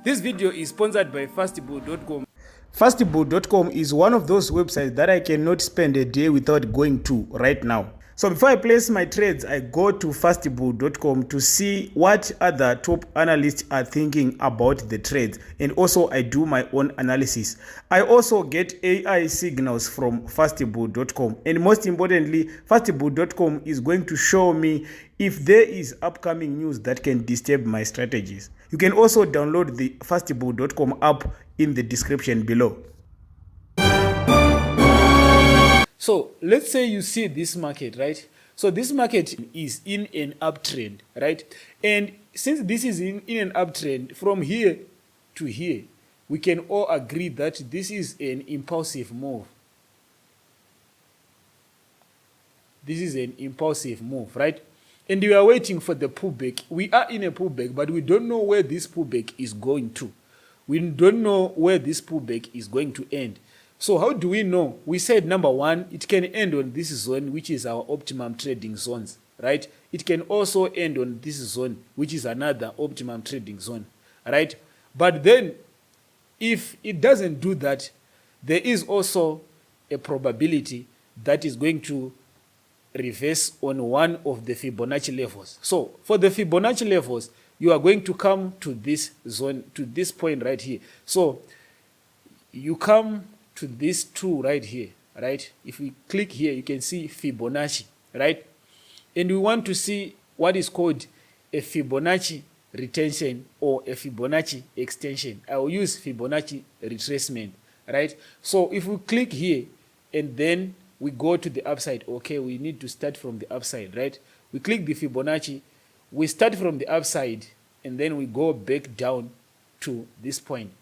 This video is sponsored by fastbull.com. Fastbull.com is one of those websites that I cannot spend a day without going to right now. So before I place my trades, I go to fastbull.com to see what other top analysts are thinking about the trades, and also I do my own analysis. I also get AI signals from fastbull.com, and most importantly, fastbull.com is going to show me if there is upcoming news that can disturb my strategies. You can also download the fastbull.com app in the description below. So let's say you see this market, right? So this market is in an uptrend, right? And since this is in an uptrend, from here to here, we can all agree that this is an impulsive move. This is an impulsive move, right? And we are waiting for the pullback. We are in a pullback, but we don't know where this pullback is going to. We don't know where this pullback is going to end. So how do we know? We said, number one, it can end on this zone, which is our optimum trading zones, right? It can also end on this zone, which is another optimum trading zone, right? But then if it doesn't do that, there is also a probability that is going to reverse on one of the Fibonacci levels. So for the Fibonacci levels, you are going to come to this zone, to this point right here. So you come to this 2 right here, right? If we click here, you can see Fibonacci, right? And we want to see what is called a Fibonacci retention or a Fibonacci extension. I will use Fibonacci retracement, right? So if we click here and then we go to the upside, okay, we need to start from the upside, right? We click the Fibonacci, we start from the upside, and then we go back down to this point.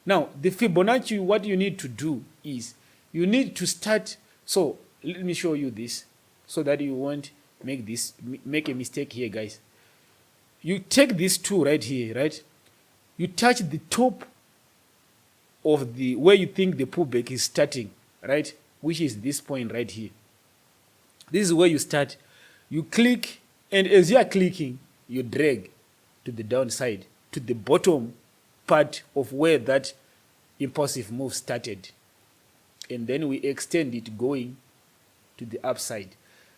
Now, the Fibonacci, what you need to do is you need to start. So let me show you this so that you won't make a mistake here, guys. You take this 2 right here, right? You touch the top of the where you think the pullback is starting, right? Which is this point right here. This is where you start. You click, and as you are clicking, you drag to the downside, to the bottom part of where that impulsive move started, and then we extend it going to the upside.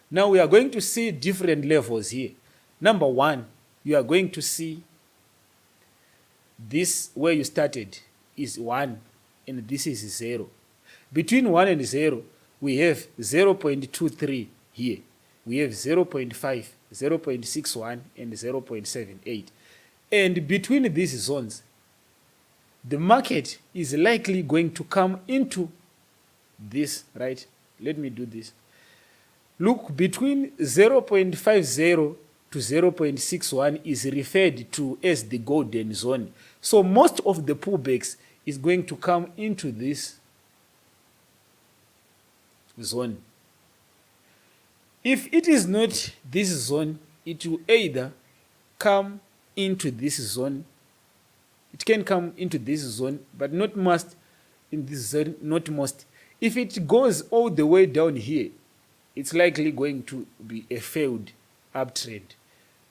Now we are going to see different levels here. Number one, you are going to see this where you started is 1 and this is 0. Between 1 and 0 we have 0.23 here, we have 0.5, 0.61 and 0.78, and between these zones the market is likely going to come into this, right? Let me do this. Look, between 0.50 to 0.61 is referred to as the golden zone. So most of the pullbacks is going to come into this zone. If it is not this zone, it will either come into this zone. It can come into this zone, but not must in this zone, not most. If it goes all the way down here, it's likely going to be a failed uptrend.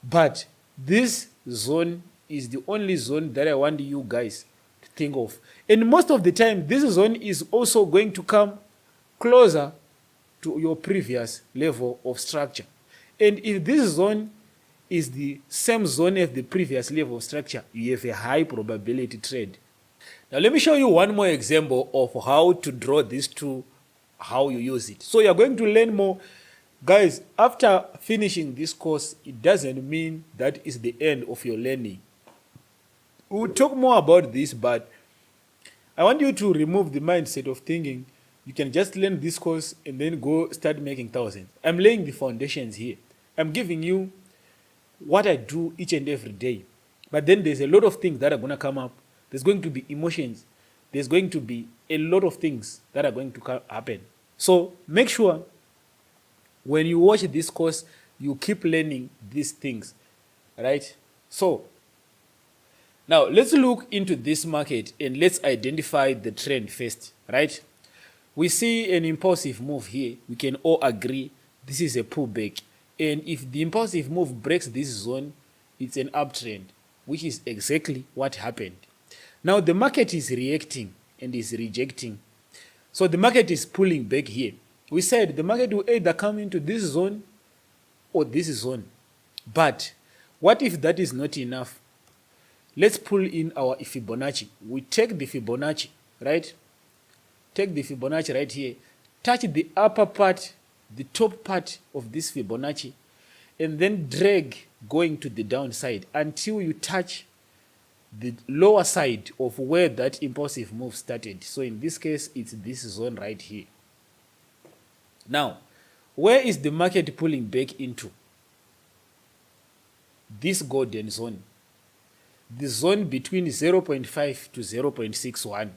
But this zone is the only zone that I want you guys to think of. And most of the time, this zone is also going to come closer to your previous level of structure. And if this zone is the same zone as the previous level of structure, you have a high probability trade. Now let me show you one more example of how to draw these two, how you use it. So you're going to learn more. Guys, after finishing this course, it doesn't mean that is the end of your learning. We'll talk more about this, but I want you to remove the mindset of thinking you can just learn this course and then go start making thousands. I'm laying the foundations here. I'm giving you what I do each and every day. But then there's a lot of things that are going to come up. There's going to be emotions. There's going to be a lot of things that are going to happen. So make sure when you watch this course, you keep learning these things, right? So now let's look into this market and let's identify the trend first, right? We see an impulsive move here. We can all agree this is a pullback. And if the impulsive move breaks this zone, it's an uptrend, which is exactly what happened. Now the market is reacting and is rejecting. So the market is pulling back here. We said the market will either come into this zone or this zone. But what if that is not enough? Let's pull in our Fibonacci. We take the Fibonacci, right? Take the Fibonacci right here. Touch the upper part, the top part of this Fibonacci, and then drag going to the downside until you touch the lower side of where that impulsive move started. So in this case, it's this zone right here. Now, where is the market pulling back into? This golden zone. The zone between 0.5 to 0.61.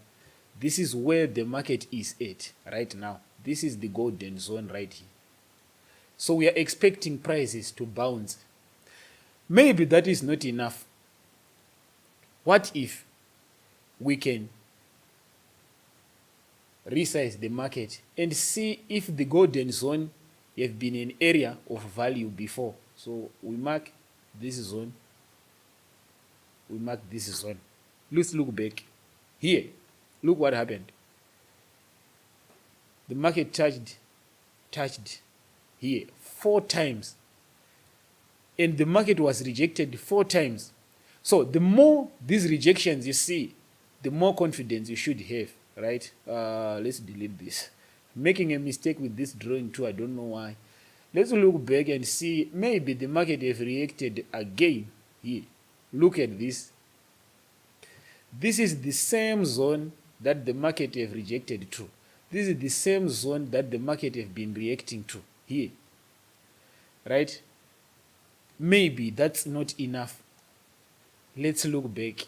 This is where the market is at right now. This is the golden zone right here. So we are expecting prices to bounce. Maybe that is not enough. What if we can resize the market and see if the golden zone have been an area of value before? So we mark this zone. We mark this zone. Let's look back. Here, look what happened. The market touched here 4 times. And the market was rejected 4 times. So the more these rejections you see, the more confidence you should have, right? Let's delete this. Making a mistake with this drawing too, I don't know why. Let's look back and see, maybe the market have reacted again here. Look at this. This is the same zone that the market have rejected to. This is the same zone that the market have been reacting to here, right? Maybe that's not enough. Let's look back.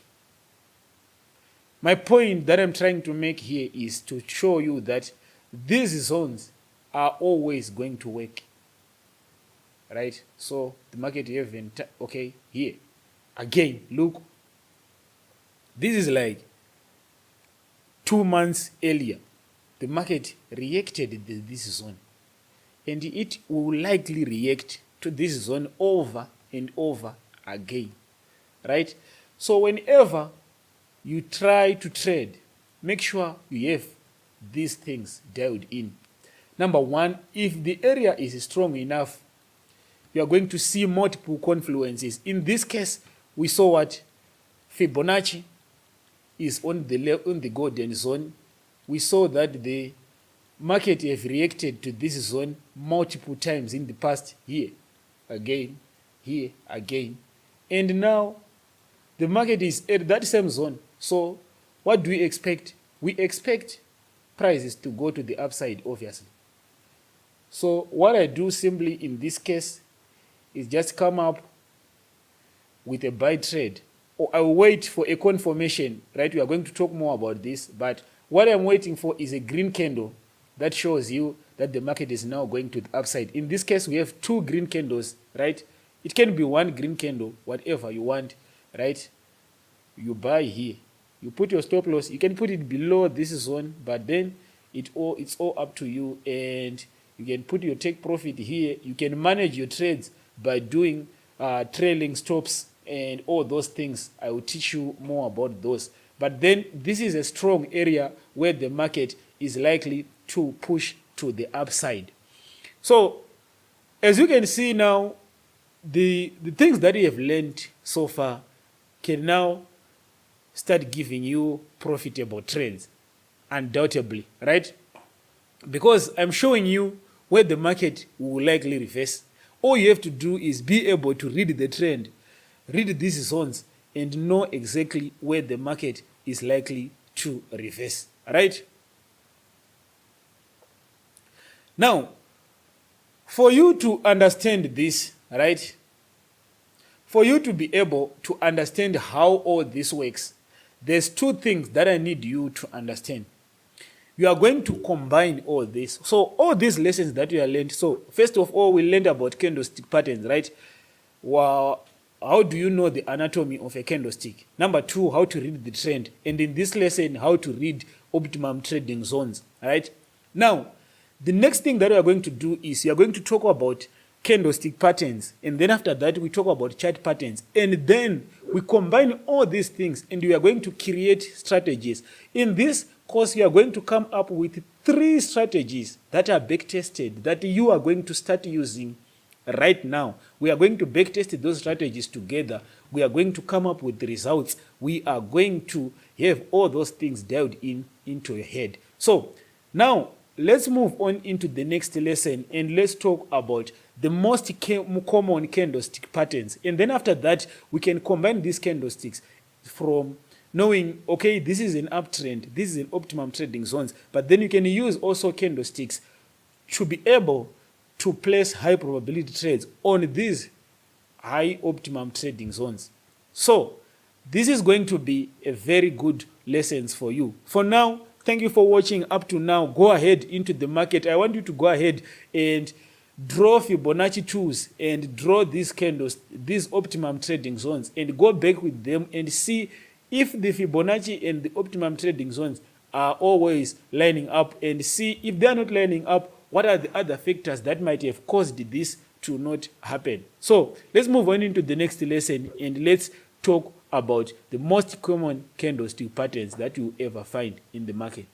My point that I'm trying to make here is to show you that these zones are always going to work, right? So the market even, okay, here again, look, this is like 2 months earlier. The market reacted to this zone, and it will likely react to this zone over and over again, right? So whenever you try to trade, make sure you have these things dialed in. Number one, if the area is strong enough, you are going to see multiple confluences. In this case, we saw what Fibonacci is on the golden zone. We saw that the market have reacted to this zone multiple times in the past, here again, and now the market is at that same zone. So what do we expect? We expect prices to go to the upside, obviously. So what I do simply in this case is just come up with a buy trade, or I will wait for a confirmation, right? We are going to talk more about this, but what I'm waiting for is a green candle that shows you that the market is now going to the upside. In this case, we have 2 green candles, right? It can be 1 green candle, whatever you want, right? You buy here. You put your stop loss. You can put it below this zone, but then it's all up to you, and you can put your take profit here. You can manage your trades by doing trailing stops and all those things. I will teach you more about those. But then this is a strong area where the market is likely to push to the upside. So as you can see now, the things that you have learned so far can now start giving you profitable trades, undoubtedly, right? Because I'm showing you where the market will likely reverse. All you have to do is be able to read the trend, read these zones, and know exactly where the market is likely to reverse, right? Now, for you to understand this, right, for you to be able to understand how all this works, there's 2 things that I need you to understand. You are going to combine all this. So all these lessons that you have learned. So first of all, we learned about candlestick patterns, right? Well, how do you know the anatomy of a candlestick? Number 2, how to read the trend. And in this lesson, how to read optimum trading zones, right? Now, the next thing that we are going to do is we are going to talk about candlestick patterns. And then after that, we talk about chart patterns. And then we combine all these things and we are going to create strategies. In this course, we are going to come up with 3 strategies that are back tested that you are going to start using right now. We are going to back test those strategies together. We are going to come up with the results. We are going to have all those things dialed into your head. So now let's move on into the next lesson and let's talk about the most common candlestick patterns. And then after that, we can combine these candlesticks from knowing, okay, this is an uptrend, this is an optimum trading zones, but then you can use also candlesticks to be able to place high probability trades on these high optimum trading zones. So this is going to be a very good lessons for you. For now, thank you for watching up to now. Go ahead into the market. I want you to go ahead and draw Fibonacci tools and draw these candles, these optimum trading zones, and go back with them and see if the Fibonacci and the optimum trading zones are always lining up, and see if they are not lining up, what are the other factors that might have caused this to not happen. So let's move on into the next lesson and let's talk about the most common candlestick patterns that you ever find in the market.